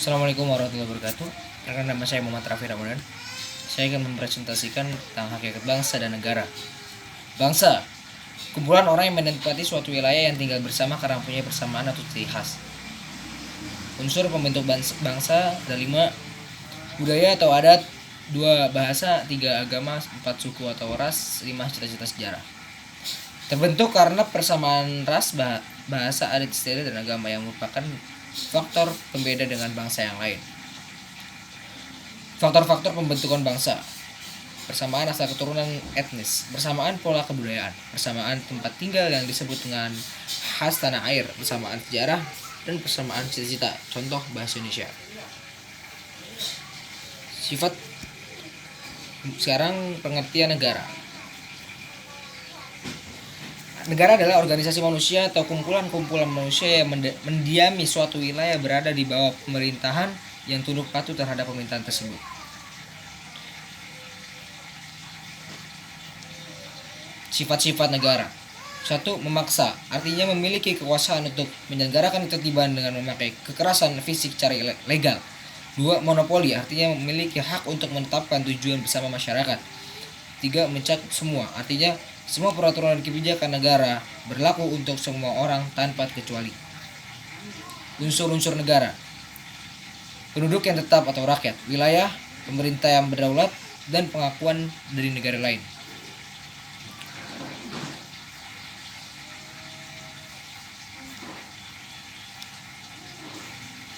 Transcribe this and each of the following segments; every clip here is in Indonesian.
Assalamualaikum warahmatullahi wabarakatuh. Perkenalkan, nama saya Muhammad Raffi Ramadan. Saya akan mempresentasikan tentang hakikat bangsa dan negara. Bangsa, kumpulan orang yang menempati suatu wilayah yang tinggal bersama karena mempunyai persamaan atau ciri khas. Unsur pembentuk bangsa ada 5: budaya atau adat, 2 bahasa, 3 agama, 4 suku atau ras, 5 cita-cita sejarah. Terbentuk karena persamaan ras, bahasa, adat istiadat, dan agama yang merupakan faktor pembeda dengan bangsa yang lain. Faktor-faktor pembentukan bangsa: persamaan asal keturunan etnis, persamaan pola kebudayaan, persamaan tempat tinggal yang disebut dengan khas tanah air, persamaan sejarah, dan persamaan cita-cita. Contoh bahasa Indonesia. Sifat. Sekarang pengertian negara. Negara adalah organisasi manusia atau kumpulan-kumpulan manusia yang mendiami suatu wilayah berada di bawah pemerintahan yang tunduk patuh terhadap pemerintahan tersebut. Sifat-sifat negara. 1. Memaksa, artinya memiliki kekuasaan untuk menyelenggarakan ketertiban dengan memakai kekerasan fisik secara legal. 2. Monopoli, artinya memiliki hak untuk menetapkan tujuan bersama masyarakat. 3. Mencakup semua, artinya semua peraturan dan kebijakan negara berlaku untuk semua orang tanpa kecuali. Unsur-unsur negara: penduduk yang tetap atau rakyat, wilayah, pemerintah yang berdaulat, dan pengakuan dari negara lain.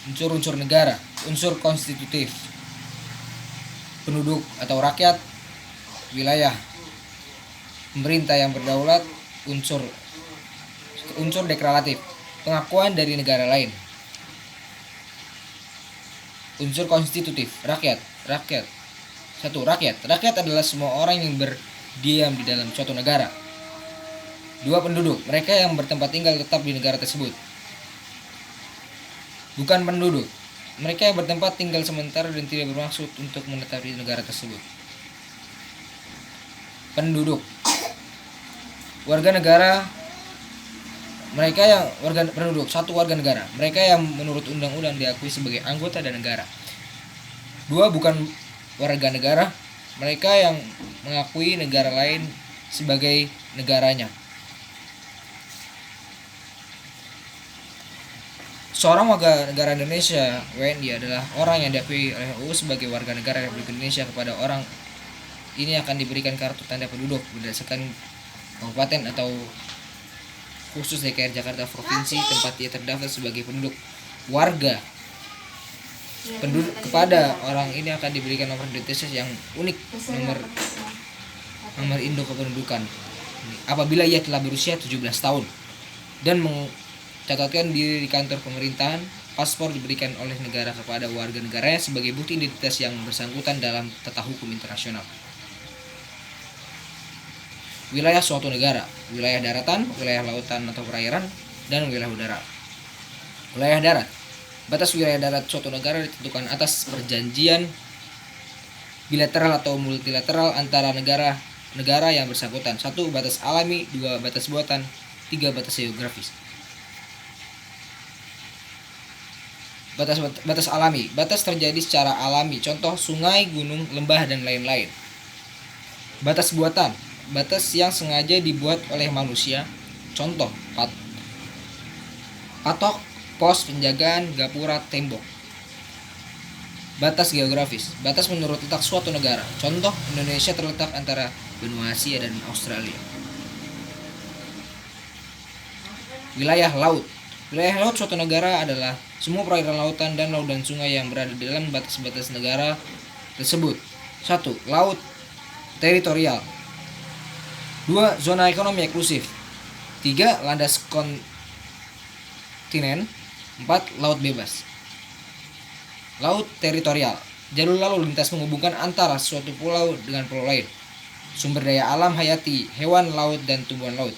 Unsur-unsur negara. Unsur konstitutif: penduduk atau rakyat, wilayah, pemerintah yang berdaulat, unsur deklaratif, pengakuan dari negara lain. Unsur konstitutif: rakyat. 1. Rakyat adalah semua orang yang berdiam di dalam suatu negara. 2. Penduduk, mereka yang bertempat tinggal tetap di negara tersebut. Bukan penduduk, mereka yang bertempat tinggal sementara dan tidak bermaksud untuk menetap di negara tersebut. Penduduk. Warga negara, mereka yang penduduk. 1. Warga negara, mereka yang menurut undang-undang diakui sebagai anggota dan negara. 2. Bukan warga negara, mereka yang mengakui negara lain sebagai negaranya. Seorang warga negara Indonesia (WNI) adalah orang yang diakui oleh UU sebagai warga negara Republik Indonesia. Kepada orang ini akan diberikan kartu tanda penduduk berdasarkan kabupaten atau khusus DKI Jakarta provinsi tempat ia terdaftar sebagai penduduk. Warga penduduk, kepada orang ini akan diberikan nomor identitas yang unik, nomor induk kependudukan apabila ia telah berusia 17 tahun dan mencatatkan diri di kantor pemerintahan. Paspor diberikan oleh negara kepada warga negaranya sebagai bukti identitas yang bersangkutan dalam tata hukum internasional. Wilayah suatu negara: wilayah daratan, wilayah lautan atau perairan, dan wilayah udara. Wilayah darat. Batas wilayah darat suatu negara ditentukan atas perjanjian bilateral atau multilateral antara negara yang bersangkutan. 1. Batas alami, 2. Batas buatan, 3. Batas geografis. Batas alami. Batas terjadi secara alami, contoh sungai, gunung, lembah, dan lain-lain. Batas buatan. Batas yang sengaja dibuat oleh manusia, contoh patok, pos penjagaan, gapura, tembok. Batas geografis. Batas menurut letak suatu negara, contoh Indonesia terletak antara benua Asia dan Australia. Wilayah laut. Wilayah laut suatu negara adalah semua perairan lautan, danau, dan sungai yang berada di dalam batas-batas negara tersebut. 1. Laut teritorial. 2. Zona ekonomi eksklusif. 3. Landas kontinen. 4. Laut bebas. Laut teritorial. Jalur lalu lintas menghubungkan antara suatu pulau dengan pulau lain. Sumber daya alam hayati, hewan laut, dan tumbuhan laut.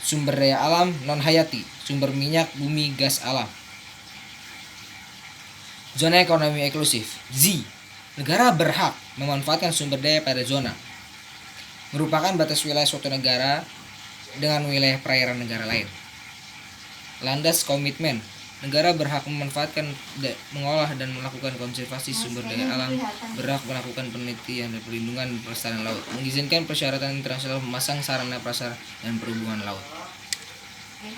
Sumber daya alam non hayati, sumber minyak, bumi, gas alam. Zona ekonomi eksklusif. Z. Negara berhak memanfaatkan sumber daya pada zona. Merupakan batas wilayah suatu negara dengan wilayah perairan negara lain. Landas komitmen. Negara berhak memanfaatkan, mengolah dan melakukan konservasi sumber daya alam, berhak melakukan penelitian dan perlindungan pelestarian laut, mengizinkan persyaratan internasional memasang sarana prasarana dan perhubungan laut.